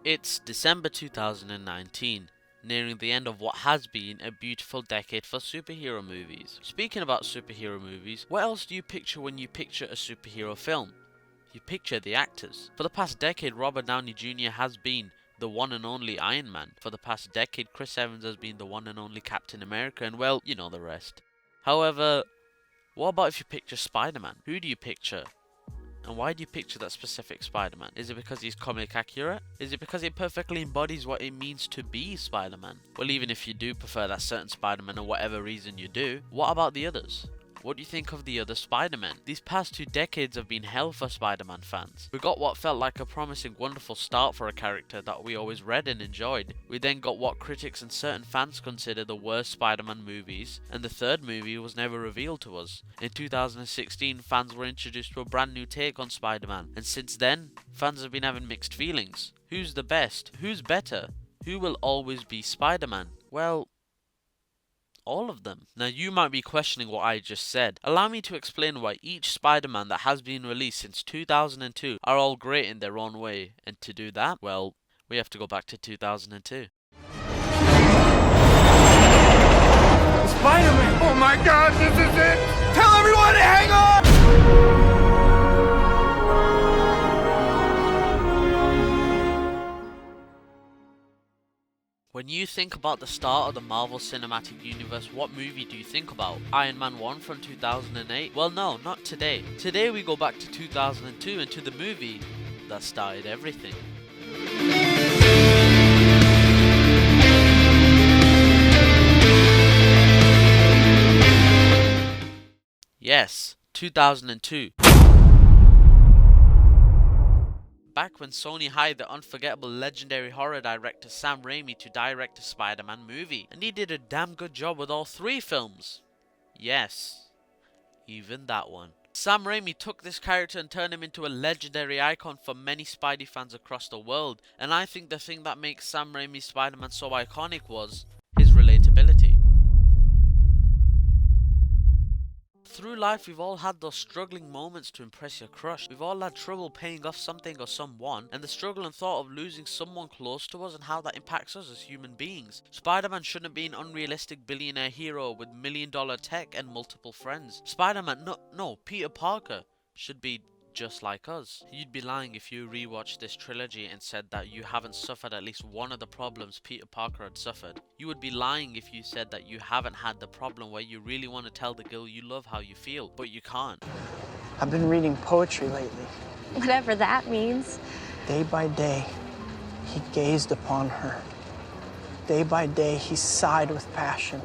It's December 2019, nearing the end of what has been a beautiful decade for superhero movies. Speaking about superhero movies, what else do you picture when you picture a superhero film? You picture the actors. For the past decade, Robert Downey Jr. has been the one and only Iron Man. For the past decade, Chris Evans has been the one and only Captain America, and well, you know the rest. However, what about if you picture Spider-Man? Who do you picture? And why do you picture that specific Spider-Man? Is it because he's comic accurate? Is it because it perfectly embodies what it means to be Spider-Man? Well, even if you do prefer that certain Spider-Man or whatever reason you do, what about the others? What do you think of the other Spider-Men? These past 2 decades have been hell for Spider-Man fans. We got what felt like a promising, wonderful start for a character that we always read and enjoyed. We then got what critics and certain fans consider the worst Spider-Man movies, and the third movie was never revealed to us. In 2016, fans were introduced to a brand new take on Spider-Man, and since then, fans have been having mixed feelings. Who's the best? Who's better? Who will always be Spider-Man? Well, all of them. Now you might be questioning what I just said. Allow me to explain why each Spider-Man that has been released since 2002 are all great in their own way. And to do that, well, we have to go back to 2002. Spider-Man! Oh my god, this is it! Tell everyone to hang on! When you think about the start of the Marvel Cinematic Universe, what movie do you think about? Iron Man 1 from 2008? Well, no, not today. Today we go back to 2002 and to the movie that started everything. Yes, 2002. Back when Sony hired the unforgettable legendary horror director Sam Raimi to direct a Spider-Man movie, and he did a damn good job with all 3 films. Yes, even that one. Sam Raimi took this character and turned him into a legendary icon for many Spidey fans across the world, and I think the thing that makes Sam Raimi's Spider-Man so iconic was his relatability. Through life, we've all had those struggling moments to impress your crush. We've all had trouble paying off something or someone, and the struggle and thought of losing someone close to us and how that impacts us as human beings. Spider-Man shouldn't be an unrealistic billionaire hero with million-dollar tech and multiple friends. Spider-Man, no, Peter Parker should be just like us. You'd be lying if you rewatched this trilogy and said that you haven't suffered at least one of the problems Peter Parker had suffered. You would be lying if you said that you haven't had the problem where you really want to tell the girl you love how you feel, but you can't. I've been reading poetry lately. Whatever that means. Day by day, he gazed upon her. Day by day, he sighed with passion.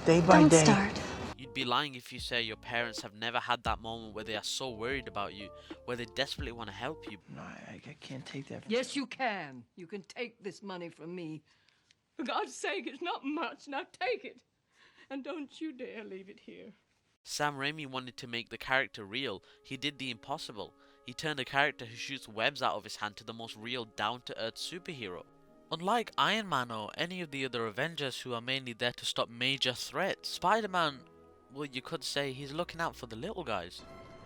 Day by day... Don't start. You'd be lying if you say your parents have never had that moment where they are so worried about you, where they desperately want to help you. No, I can't take that. Yes, you can. You can take this money from me. For God's sake, it's not much. Now take it. And don't you dare leave it here. Sam Raimi wanted to make the character real. He did the impossible. He turned a character who shoots webs out of his hand to the most real, down-to-earth superhero. Unlike Iron Man or any of the other Avengers who are mainly there to stop major threats, Spider-Man, well, you could say he's looking out for the little guys.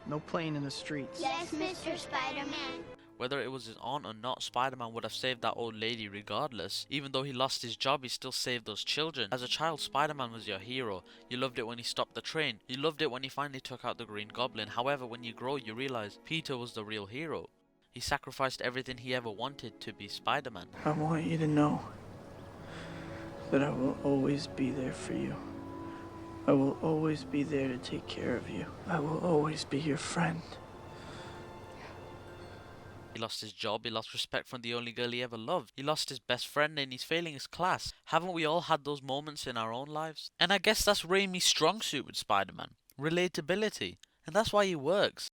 No playing in the streets. Yes, Mr. Spider-Man. Whether it was his aunt or not, Spider-Man would have saved that old lady regardless. Even though he lost his job, he still saved those children. As a child, Spider-Man was your hero. You loved it when he stopped the train. You loved it when he finally took out the Green Goblin. However, when you grow, you realize Peter was the real hero. He sacrificed everything he ever wanted to be Spider-Man. I want you to know that I will always be there for you. I will always be there to take care of you. I will always be your friend. He lost his job, he lost respect from the only girl he ever loved. He lost his best friend and he's failing his class. Haven't we all had those moments in our own lives? And I guess that's Raimi's strong suit with Spider-Man. Relatability. And that's why he works.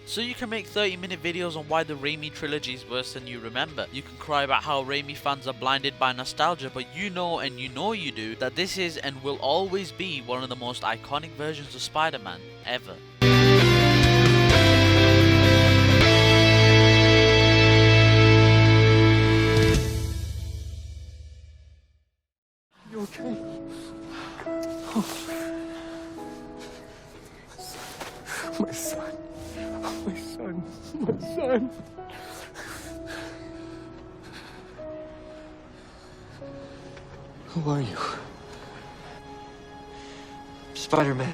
So you can make 30-minute videos on why the Raimi trilogy is worse than you remember. You can cry about how Raimi fans are blinded by nostalgia, but you know and you know you do that this is and will always be one of the most iconic versions of Spider-Man ever. You okay? My son. My son. Who are you? Spider-Man.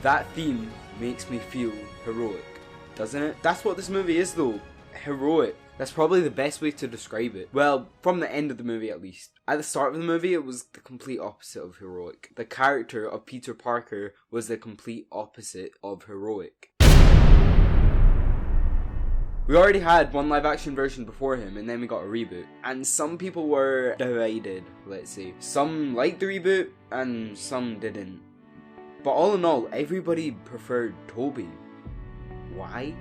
That theme makes me feel heroic, doesn't it? That's what this movie is though. Heroic. That's probably the best way to describe it. Well, from the end of the movie at least. At the start of the movie, it was the complete opposite of heroic. The character of Peter Parker was the complete opposite of heroic. We already had one live action version before him, and then we got a reboot. And some people were divided, let's say. Some liked the reboot, and some didn't. But all in all, everybody preferred Tobey. Why?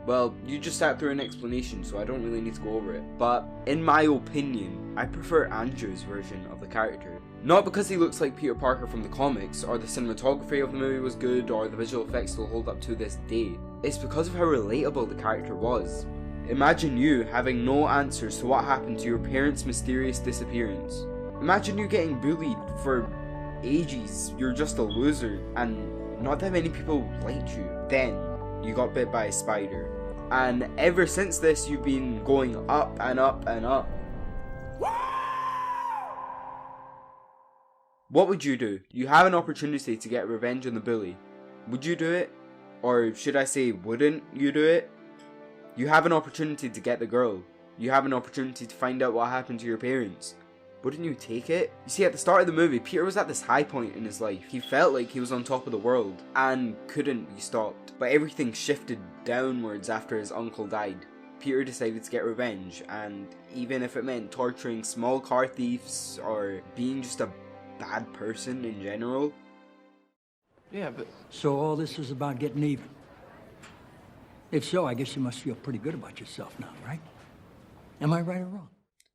Well, you just sat through an explanation, so I don't really need to go over it. But in my opinion, I prefer Andrew's version of the character. Not because he looks like Peter Parker from the comics, or the cinematography of the movie was good, or the visual effects still hold up to this day. It's because of how relatable the character was. Imagine you having no answers to what happened to your parents' mysterious disappearance. Imagine you getting bullied for ages, you're just a loser, and not that many people liked you. Then, you got bit by a spider. And ever since this, you've been going up and up and up. What would you do? You have an opportunity to get revenge on the bully. Would you do it? Or should I say, wouldn't you do it? You have an opportunity to get the girl. You have an opportunity to find out what happened to your parents. Wouldn't you take it? You see, at the start of the movie, Peter was at this high point in his life. He felt like he was on top of the world and couldn't be stopped. But everything shifted downwards after his uncle died. Peter decided to get revenge, and even if it meant torturing small car thieves or being just a bad person in general. Yeah, but So all this is about getting even. If so, I guess you must feel pretty good about yourself now, right? Am I right or wrong?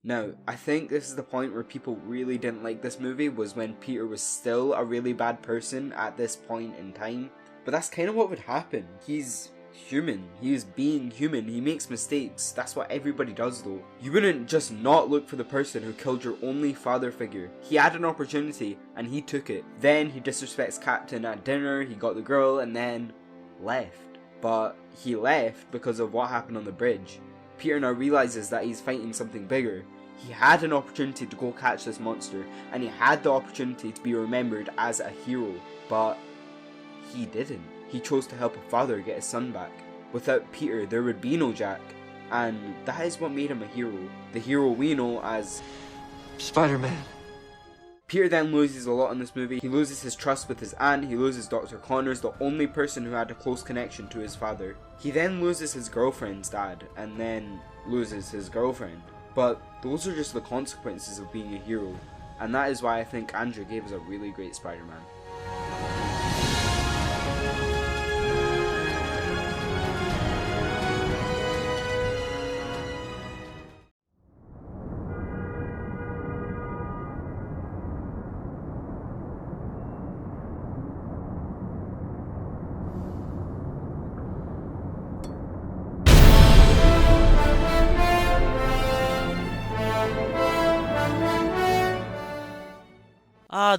Now, I think this is the point where people really didn't like this movie, was when Peter was still a really bad person at this point in time. But that's kind of what would happen. He's human. He is being human. He makes mistakes. That's what everybody does though. You wouldn't just not look for the person who killed your only father figure. He had an opportunity and he took it. Then he disrespects Captain at dinner, he got the girl and then left. But he left because of what happened on the bridge. Peter now realizes that he's fighting something bigger. He had an opportunity to go catch this monster, and he had the opportunity to be remembered as a hero, but he didn't. He chose to help a father get his son back. Without Peter, there would be no Jack, and that is what made him a hero. The hero we know as Spider-Man. Peter then loses a lot in this movie. He loses his trust with his aunt, he loses Dr. Connors, the only person who had a close connection to his father. He then loses his girlfriend's dad, and then loses his girlfriend. But those are just the consequences of being a hero, and that is why I think Andrew gave us a really great Spider-Man.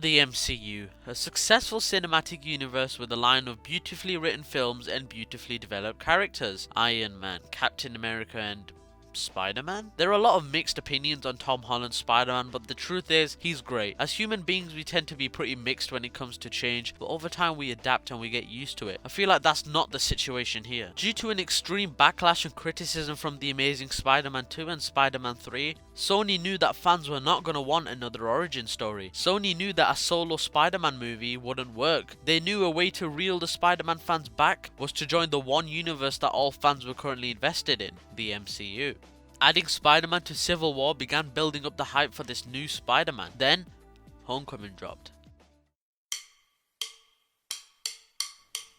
The MCU, a successful cinematic universe with a line of beautifully written films and beautifully developed characters. Iron Man, Captain America and Spider-Man? There are a lot of mixed opinions on Tom Holland's Spider-Man, but the truth is, he's great. As human beings, we tend to be pretty mixed when it comes to change, but over time we adapt and we get used to it. I feel like that's not the situation here. Due to an extreme backlash and criticism from The Amazing Spider-Man 2 and Spider-Man 3, Sony knew that fans were not going to want another origin story. Sony knew that a solo Spider-Man movie wouldn't work. They knew a way to reel the Spider-Man fans back was to join the one universe that all fans were currently invested in, the MCU. Adding Spider-Man to Civil War began building up the hype for this new Spider-Man. Then, Homecoming dropped.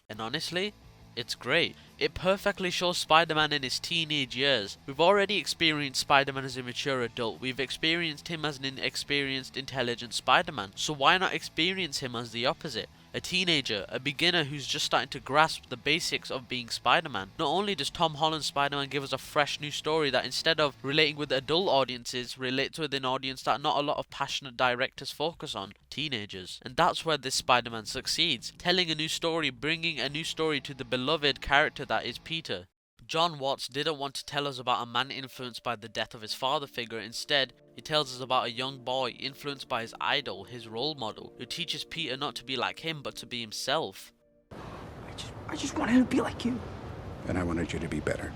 And honestly, it's great. It perfectly shows Spider-Man in his teenage years. We've already experienced Spider-Man as a mature adult. We've experienced him as an inexperienced, intelligent Spider-Man. So why not experience him as the opposite? A teenager, a beginner who's just starting to grasp the basics of being Spider-Man. Not only does Tom Holland's Spider-Man give us a fresh new story that instead of relating with adult audiences, relates with an audience that not a lot of passionate directors focus on, teenagers. And that's where this Spider-Man succeeds, telling a new story, bringing a new story to the beloved character that is Peter. John Watts didn't want to tell us about a man influenced by the death of his father figure. Instead, he tells us about a young boy influenced by his idol, his role model, who teaches Peter not to be like him but to be himself. I just wanted to be like you. And I wanted you to be better.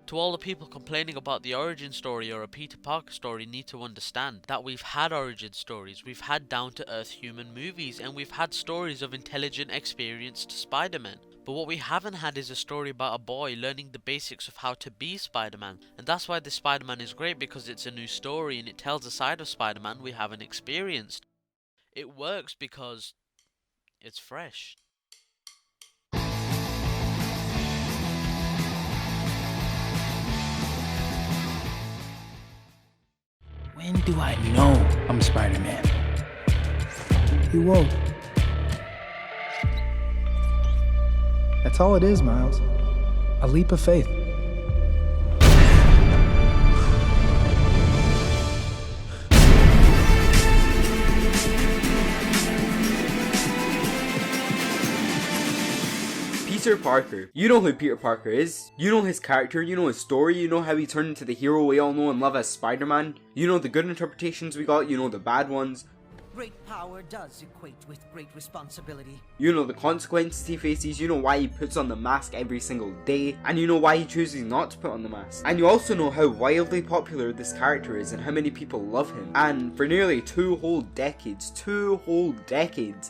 To all the people complaining about the origin story or a Peter Parker story need to understand that we've had origin stories, we've had down-to-earth human movies, and we've had stories of intelligent, experienced Spider-Man. But what we haven't had is a story about a boy learning the basics of how to be Spider-Man. And that's why this Spider-Man is great, because it's a new story and it tells a side of Spider-Man we haven't experienced. It works because it's fresh. When do I know I'm Spider-Man? You won't. That's all it is, Miles. A leap of faith. Peter Parker. You know who Peter Parker is. You know his character, you know his story, you know how he turned into the hero we all know and love as Spider-Man. You know the good interpretations we got, you know the bad ones. Great power does equate with great responsibility. You know the consequences he faces, you know why he puts on the mask every single day, and you know why he chooses not to put on the mask. And you also know how wildly popular this character is and how many people love him. And for nearly 2 whole decades,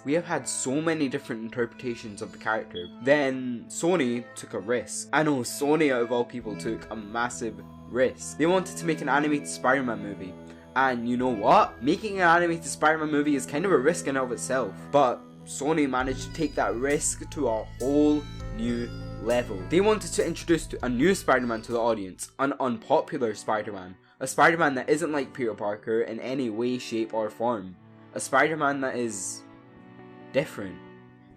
we have had so many different interpretations of the character. Then Sony took a risk. I know Sony out of all people took a massive risk. They wanted to make an animated Spider-Man movie. And you know what? Making an animated Spider-Man movie is kind of a risk in and of itself. But Sony managed to take that risk to a whole new level. They wanted to introduce a new Spider-Man to the audience. An unpopular Spider-Man. A Spider-Man that isn't like Peter Parker in any way, shape or form. A Spider-Man that is different.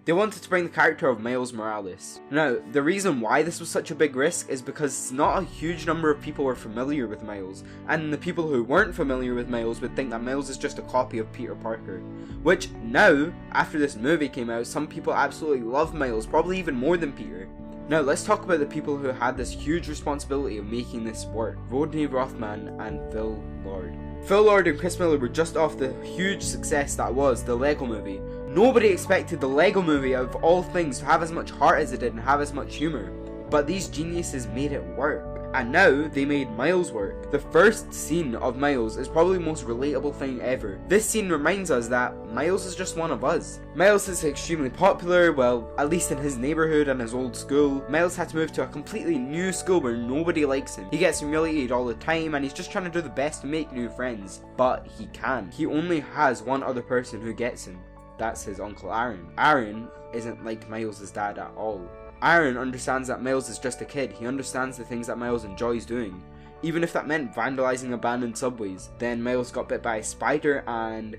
They wanted to bring the character of Miles Morales. Now, the reason why this was such a big risk is because not a huge number of people were familiar with Miles, and the people who weren't familiar with Miles would think that Miles is just a copy of Peter Parker. Which now, after this movie came out, some people absolutely love Miles, probably even more than Peter. Now let's talk about the people who had this huge responsibility of making this work. Rodney Rothman and Phil Lord. Phil Lord and Chris Miller were just off the huge success that was the Lego Movie. Nobody expected the Lego Movie, out of all things, to have as much heart as it did and have as much humour. But these geniuses made it work. And now, they made Miles work. The first scene of Miles is probably the most relatable thing ever. This scene reminds us that Miles is just one of us. Miles is extremely popular, well, at least in his neighbourhood and his old school. Miles had to move to a completely new school where nobody likes him. He gets humiliated all the time and he's just trying to do the best to make new friends. But he can. He only has one other person who gets him. That's his uncle Aaron. Aaron isn't like Miles' dad at all. Aaron understands that Miles is just a kid. He understands the things that Miles enjoys doing. Even if that meant vandalizing abandoned subways. Then Miles got bit by a spider and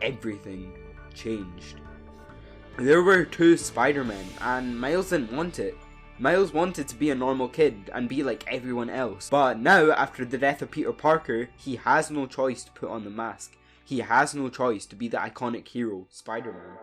everything changed. There were 2 Spider-Men and Miles didn't want it. Miles wanted to be a normal kid and be like everyone else. But now, after the death of Peter Parker, he has no choice to put on the mask. He has no choice to be the iconic hero, Spider-Man.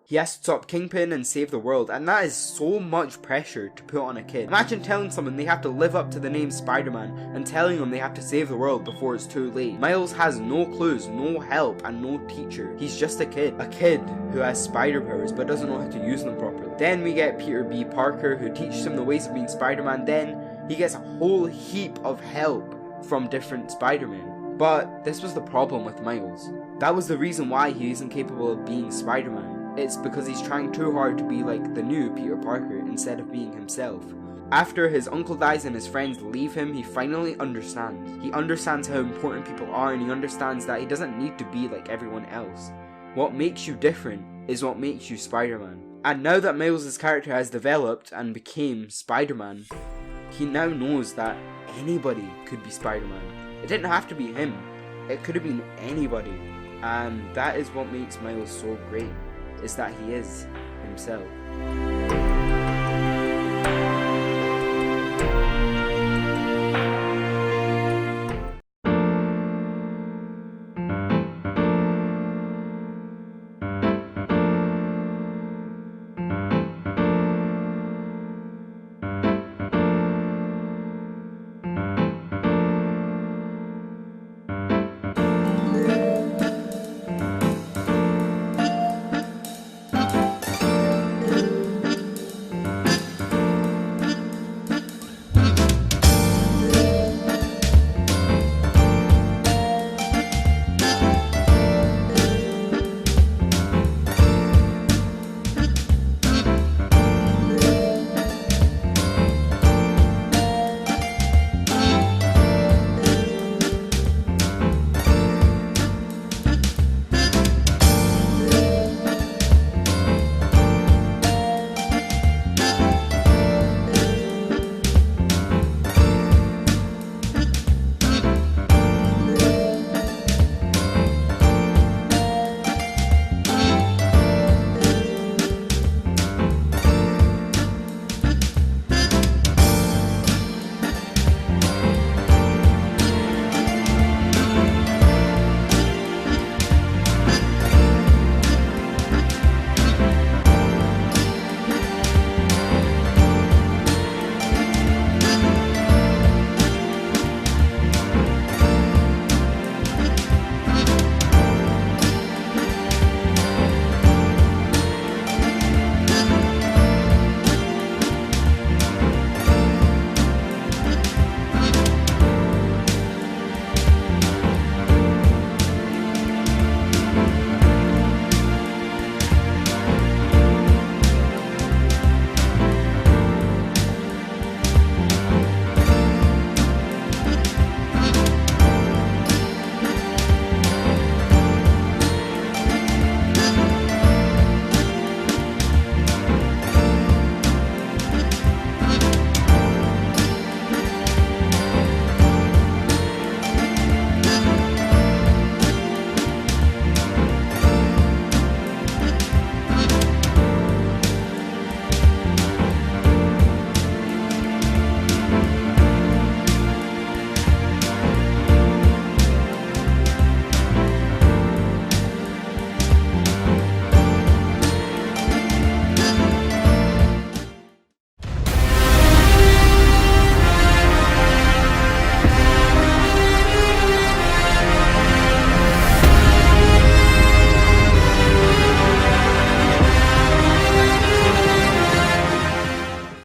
He has to stop Kingpin and save the world, and that is so much pressure to put on a kid. Imagine telling someone they have to live up to the name Spider-Man and telling them they have to save the world before it's too late. Miles has no clues, no help, and no teacher. He's just a kid who has spider powers but doesn't know how to use them properly. Then we get Peter B. Parker, who teaches him the ways of being Spider-Man. Then he gets a whole heap of help from different Spider-Men. But this was the problem with Miles. That was the reason why he isn't capable of being Spider-Man. It's because he's trying too hard to be like the new Peter Parker instead of being himself. After his uncle dies and his friends leave him, he finally understands. He understands how important people are, and he understands that he doesn't need to be like everyone else. What makes you different is what makes you Spider-Man. And now that Miles' character has developed and became Spider-Man, he now knows that anybody could be Spider-Man. It didn't have to be him. It could have been anybody. And that is what makes Miles so great, is that he is himself.